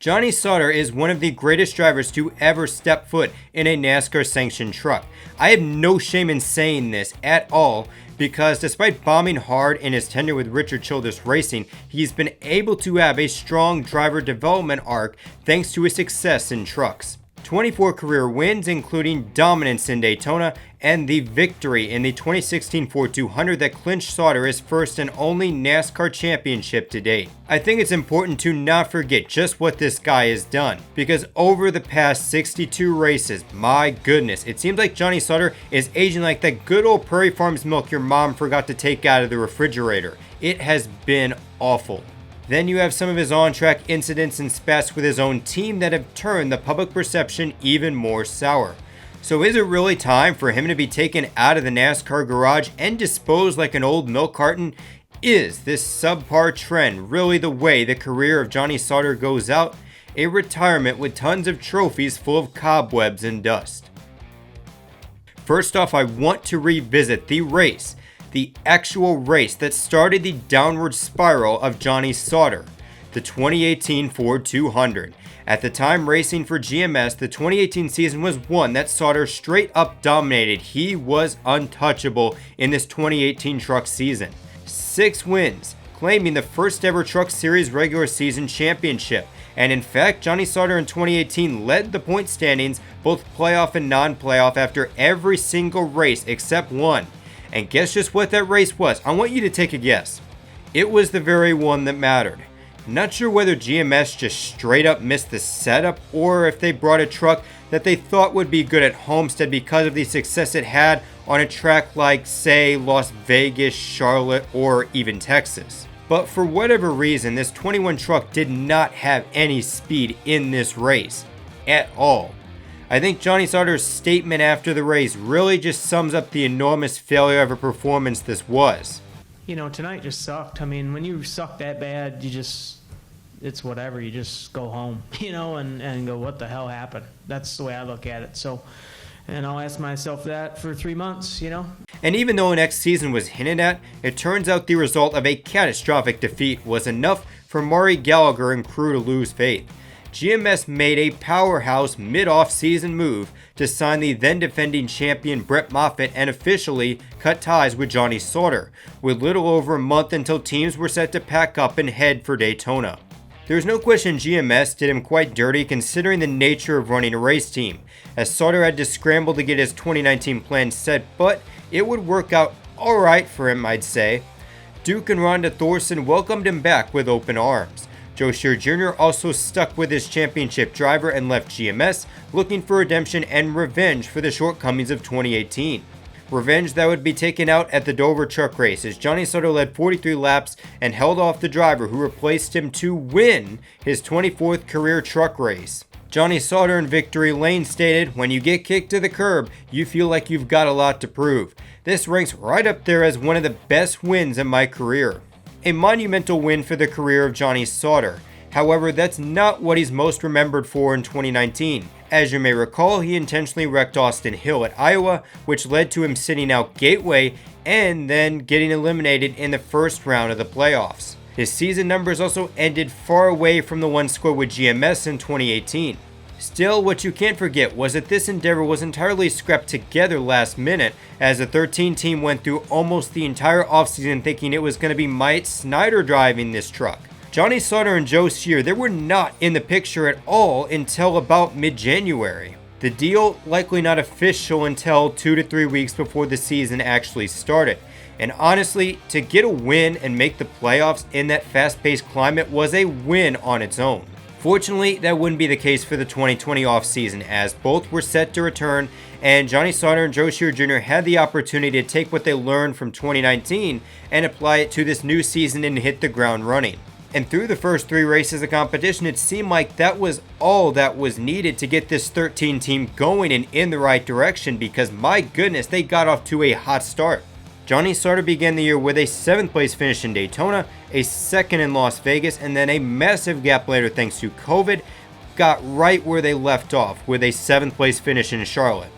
Johnny Sauter is one of the greatest drivers to ever step foot in a NASCAR sanctioned truck. I have no shame in saying this at all because despite bombing hard in his tenure with Richard Childress Racing, he's been able to have a strong driver development arc thanks to his success in trucks. 24 career wins, including dominance in Daytona and the victory in the 2016 Ford 200 that clinched Sauter his first and only NASCAR championship to date. I think it's important to not forget just what this guy has done, because over the past 62 races, my goodness, it seems like Johnny Sauter is aging like that good old Prairie Farms milk your mom forgot to take out of the refrigerator. It has been awful. Then you have some of his on-track incidents and spats with his own team that have turned the public perception even more sour. So is it really time for him to be taken out of the NASCAR garage and disposed like an old milk carton? Is this subpar trend really the way the career of Johnny Sauter goes out? A retirement with tons of trophies full of cobwebs and dust. First off, I want to revisit the race. The actual race that started the downward spiral of Johnny Sauter, the 2018 Ford 200. At the time racing for GMS, the 2018 season was one that Sauter straight up dominated. He was untouchable in this 2018 truck season. 6 wins, claiming the first ever Truck Series regular season championship. And in fact, Johnny Sauter in 2018 led the point standings, both playoff and non-playoff, after every single race except one. And guess just what that race was? I want you to take a guess. It was the very one that mattered. Not sure whether GMS just straight up missed the setup or if they brought a truck that they thought would be good at Homestead because of the success it had on a track like, say, Las Vegas, Charlotte, or even Texas. But for whatever reason, this 21 truck did not have any speed in this race at all. I think Johnny Sauter's statement after the race really just sums up the enormous failure of a performance this was. You know, tonight just sucked. I mean, when you suck that bad, it's whatever. You just go home, and go, what the hell happened? That's the way I look at it. So, and I'll ask myself that for 3 months, And even though next season was hinted at, it turns out the result of a catastrophic defeat was enough for Maury Gallagher and crew to lose faith. GMS made a powerhouse mid-off-season move to sign the then-defending champion Brett Moffitt and officially cut ties with Johnny Sauter, with little over a month until teams were set to pack up and head for Daytona. There's no question GMS did him quite dirty considering the nature of running a race team, as Sauter had to scramble to get his 2019 plan set, but it would work out alright for him, I'd say. Duke and Rhonda Thorson welcomed him back with open arms. Joe Shear Jr. also stuck with his championship driver and left GMS, looking for redemption and revenge for the shortcomings of 2018. Revenge that would be taken out at the Dover truck race as Johnny Sauter led 43 laps and held off the driver who replaced him to win his 24th career truck race. Johnny Sauter in victory lane stated, "When you get kicked to the curb, you feel like you've got a lot to prove. This ranks right up there as one of the best wins in my career." A monumental win for the career of Johnny Sauter. However, that's not what he's most remembered for in 2019. As you may recall, he intentionally wrecked Austin Hill at Iowa, which led to him sitting out Gateway and then getting eliminated in the first round of the playoffs. His season numbers also ended far away from the one scored with GMS in 2018. Still, what you can't forget was that this endeavor was entirely scrapped together last minute, as the 13 team went through almost the entire offseason thinking it was going to be Mike Snyder driving this truck. Johnny Sauter and Joe Shear, they were not in the picture at all until about mid-January. The deal likely not official until 2 to 3 weeks before the season actually started. And honestly, to get a win and make the playoffs in that fast-paced climate was a win on its own. Fortunately, that wouldn't be the case for the 2020 offseason, as both were set to return, and Johnny Sauter and Joe Shear Jr. had the opportunity to take what they learned from 2019 and apply it to this new season and hit the ground running. And through the first 3 races of competition, it seemed like that was all that was needed to get this 13 team going and in the right direction, because my goodness, they got off to a hot start. Johnny Sauter began the year with a 7th place finish in Daytona, a 2nd in Las Vegas, and then a massive gap later thanks to COVID, got right where they left off with a 7th place finish in Charlotte.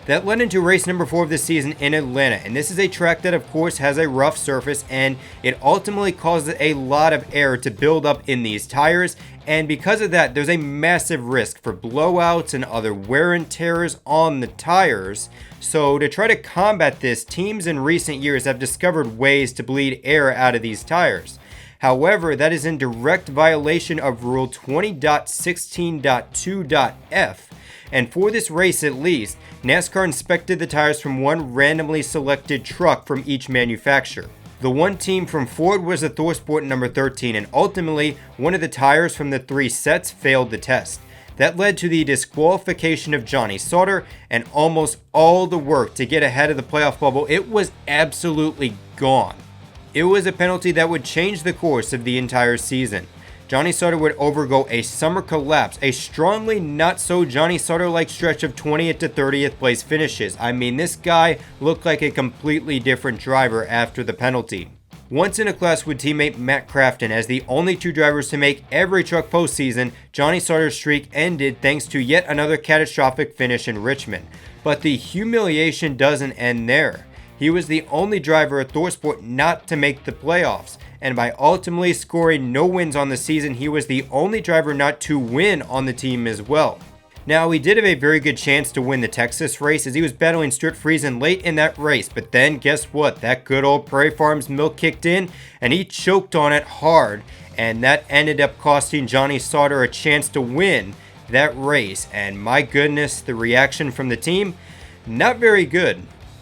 That led into race number 4 of the season in Atlanta, and this is a track that of course has a rough surface, and it ultimately causes a lot of air to build up in these tires, and because of that there's a massive risk for blowouts and other wear and tears on the tires. So to try to combat this, teams in recent years have discovered ways to bleed air out of these tires. However, that is in direct violation of Rule 20.16.2.f. And for this race at least, NASCAR inspected the tires from one randomly selected truck from each manufacturer. The one team from Ford was the ThorSport number 13, and ultimately, one of the tires from the 3 sets failed the test. That led to the disqualification of Johnny Sauter, and almost all the work to get ahead of the playoff bubble, it was absolutely gone. It was a penalty that would change the course of the entire season. Johnny Sauter would overgo a summer collapse, a strongly not so Johnny Sauter-like stretch of 20th to 30th place finishes. I mean, this guy looked like a completely different driver after the penalty. Once in a class with teammate Matt Crafton as the only 2 drivers to make every truck postseason, Johnny Sauter's streak ended thanks to yet another catastrophic finish in Richmond. But the humiliation doesn't end there. He was the only driver at ThorSport not to make the playoffs, and by ultimately scoring no wins on the season, he was the only driver not to win on the team as well. Now, he did have a very good chance to win the Texas race as he was battling Stuart Friesen late in that race, but then guess what? That good old Prairie Farms milk kicked in and he choked on it hard, and that ended up costing Johnny Sauter a chance to win that race. And my goodness, the reaction from the team, not very good.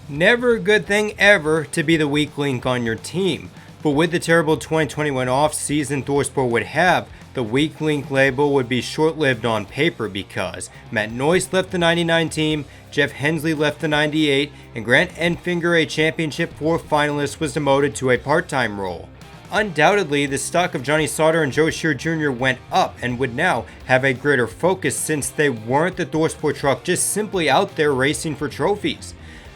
Never a good thing ever to be the weak link on your team. But with the terrible 2021 off-season ThorSport would have, the weak link label would be short-lived on paper because Matt Noyce left the 99 team, Jeff Hensley left the 98, and Grant Enfinger, a Championship 4 finalist, was demoted to a part-time role. Undoubtedly, the stock of Johnny Sauter and Joe Shear Jr. went up and would now have a greater focus since they weren't the ThorSport truck just simply out there racing for trophies.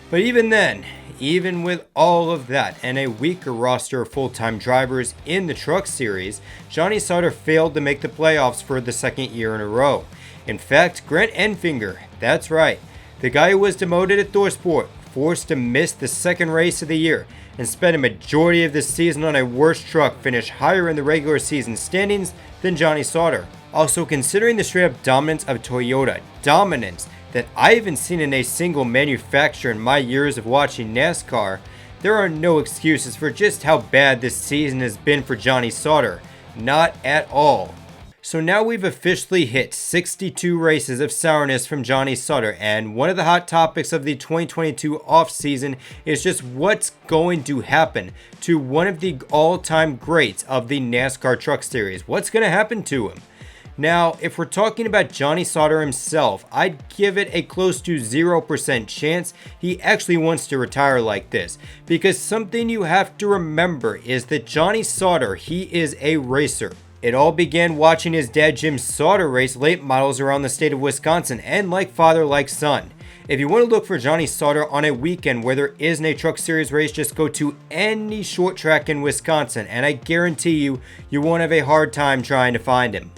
But even then, even with all of that and a weaker roster of full-time drivers in the truck series, Johnny Sauter failed to make the playoffs for the second year in a row. In fact, Grant Enfinger, that's right, the guy who was demoted at ThorSport, forced to miss the second race of the year and spent a majority of the season on a worse truck, finished higher in the regular season standings than Johnny Sauter. Also, considering the straight-up dominance of Toyota, dominance that I haven't seen in a single manufacturer in my years of watching NASCAR, there are no excuses for just how bad this season has been for Johnny Sauter. Not at all. So now we've officially hit 62 races of sourness from Johnny Sauter, and one of the hot topics of the 2022 offseason is just what's going to happen to one of the all-time greats of the NASCAR Truck Series. What's going to happen to him? Now, if we're talking about Johnny Sauter himself, I'd give it a close to 0% chance he actually wants to retire like this. Because something you have to remember is that Johnny Sauter, he is a racer. It all began watching his dad Jim Sauter race late models around the state of Wisconsin, and like father, like son. If you want to look for Johnny Sauter on a weekend where there isn't a truck series race, just go to any short track in Wisconsin, and I guarantee you, you won't have a hard time trying to find him.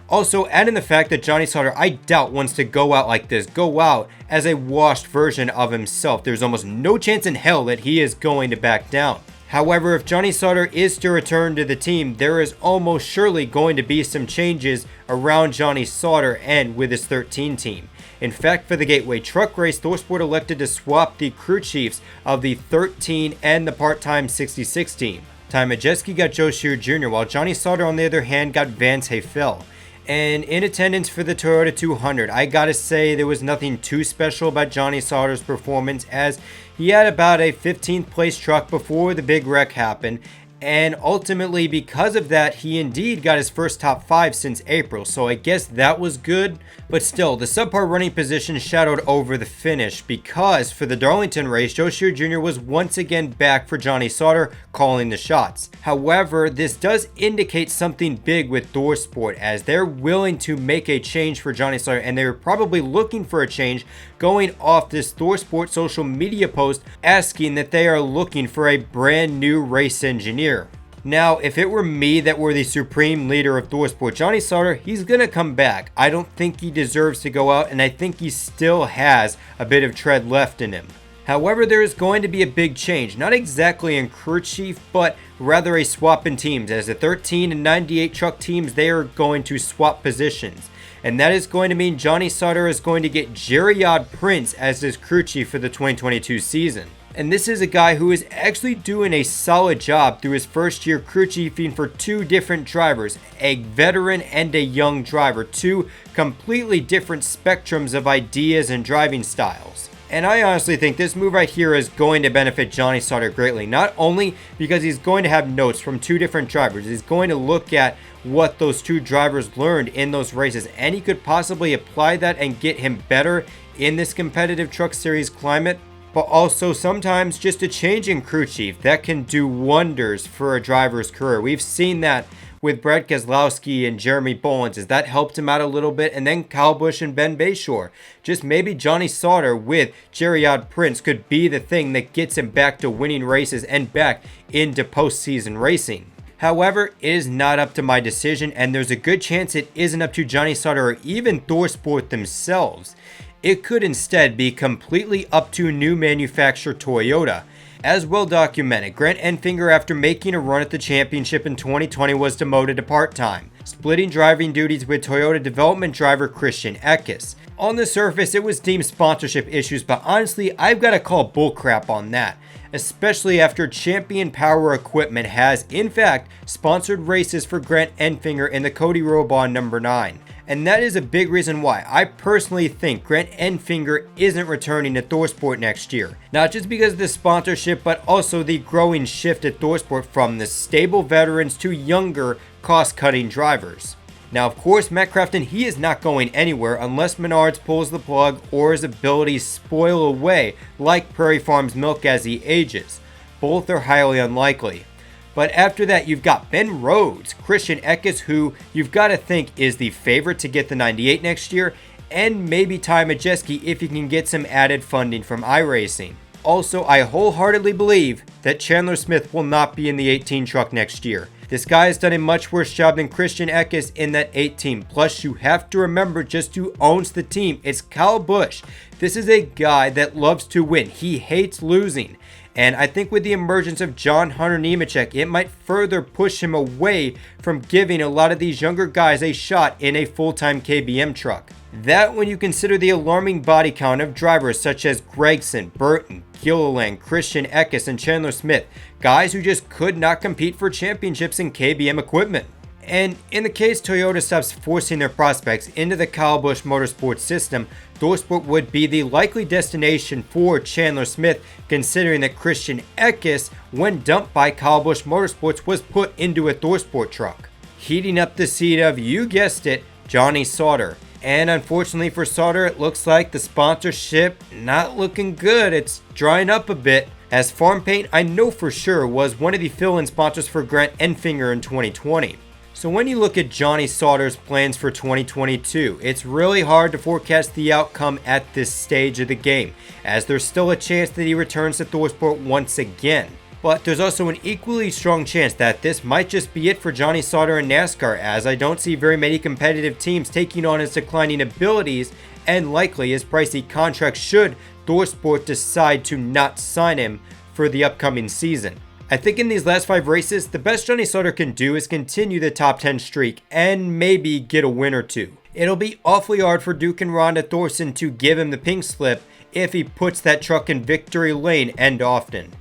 Also, add in the fact that Johnny Sauter, I doubt, wants to go out like this, go out as a washed version of himself. There's almost no chance in hell that he is going to back down. However, if Johnny Sauter is to return to the team, there is almost surely going to be some changes around Johnny Sauter and with his 13 team. In fact, for the Gateway Truck Race, ThorSport elected to swap the crew chiefs of the 13 and the part-time 66 team. Ty Majeski got Joe Shear Jr., while Johnny Sauter, on the other hand, got Vance Hayfel. And in attendance for the Toyota 200, I gotta say there was nothing too special about Johnny Sauter's performance, as he had about a 15th place truck before the big wreck happened, and ultimately because of that he indeed got his first top 5 since April, so I guess that was good. But still, the subpar running position shadowed over the finish, because for the Darlington race, Joe Shear Jr. was once again back for Johnny Sauter, calling the shots. However, this does indicate something big with ThorSport, as they're willing to make a change for Johnny Sauter, and they're probably looking for a change going off this ThorSport social media post asking that they are looking for a brand new race engineer. Now, if it were me that were the supreme leader of ThorSport, Johnny Sauter, he's going to come back. I don't think he deserves to go out, and I think he still has a bit of tread left in him. However, there is going to be a big change, not exactly in crew chief, but rather a swap in teams. As the 13 and 98 truck teams, they are going to swap positions. And that is going to mean Johnny Sauter is going to get Jared Prince as his crew chief for the 2022 season. And this is a guy who is actually doing a solid job through his first year crew chiefing for two different drivers, a veteran and a young driver, two completely different spectrums of ideas and driving styles. And I honestly think this move right here is going to benefit Johnny Sauter greatly, not only because he's going to have notes from two different drivers, he's going to look at what those two drivers learned in those races, and he could possibly apply that and get him better in this competitive truck series climate. But also sometimes just a change in crew chief that can do wonders for a driver's career. We've seen that with Brad Keselowski and Jeremy Bolins, as that helped him out a little bit, and then Kyle Busch and Ben Bayshore. Just maybe Johnny Sauter with Jared Prince could be the thing that gets him back to winning races and back into postseason racing. However, it is not up to my decision, and there's a good chance it isn't up to Johnny Sauter or even ThorSport themselves. It could instead be completely up to new manufacturer Toyota. As well documented, Grant Enfinger, after making a run at the championship in 2020, was demoted to part-time, splitting driving duties with Toyota development driver Christian Eckes. On the surface, it was deemed sponsorship issues, but honestly, I've got to call bullcrap on that, especially after Champion Power Equipment has, in fact, sponsored races for Grant Enfinger in the Cody Robaugh number 9. And that is a big reason why I personally think Grant Enfinger isn't returning to ThorSport next year. Not just because of the sponsorship, but also the growing shift at ThorSport from the stable veterans to younger, cost-cutting drivers. Now, of course, Matt Crafton, he is not going anywhere unless Menards pulls the plug or his abilities spoil away like Prairie Farms Milk as he ages. Both are highly unlikely. But after that, you've got Ben Rhodes, Christian Eckes, who you've got to think is the favorite to get the 98 next year, and maybe Ty Majeski if he can get some added funding from iRacing. Also, I wholeheartedly believe that Chandler Smith will not be in the 18 truck next year. This guy has done a much worse job than Christian Eckes in that 18. Plus, you have to remember just who owns the team. It's Kyle Busch. This is a guy that loves to win. He hates losing. And I think with the emergence of John Hunter Nemechek, it might further push him away from giving a lot of these younger guys a shot in a full-time KBM truck. That when you consider the alarming body count of drivers such as Gregson, Burton, Gilliland, Christian Eckes, and Chandler Smith, guys who just could not compete for championships in KBM equipment. And in the case Toyota stops forcing their prospects into the Kyle Busch Motorsports system, ThorSport would be the likely destination for Chandler Smith, considering that Christian Eckes, when dumped by Kyle Busch Motorsports, was put into a ThorSport truck, heating up the seat of, you guessed it, Johnny Sauter. And unfortunately for Sauter, it looks like the sponsorship not looking good. It's drying up a bit, as Farm Paint, I know for sure, was one of the fill-in sponsors for Grant Enfinger in 2020. So when you look at Johnny Sauter's plans for 2022, it's really hard to forecast the outcome at this stage of the game, as there's still a chance that he returns to ThorSport once again. But there's also an equally strong chance that this might just be it for Johnny Sauter in NASCAR, as I don't see very many competitive teams taking on his declining abilities and likely his pricey contract should ThorSport decide to not sign him for the upcoming season. I think in these last 5 races, the best Johnny Sauter can do is continue the top 10 streak and maybe get a win or two. It'll be awfully hard for Duke and Rhonda Thorson to give him the pink slip if he puts that truck in victory lane and often.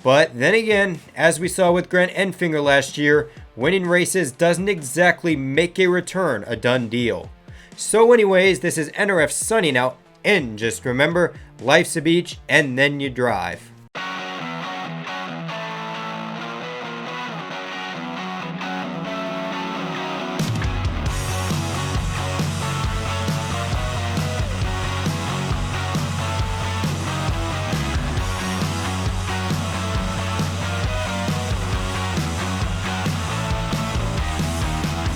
But then again, as we saw with Grant Enfinger last year, winning races doesn't exactly make a return a done deal. So anyways, this is NRF signing out, and just remember, life's a beach and then you drive.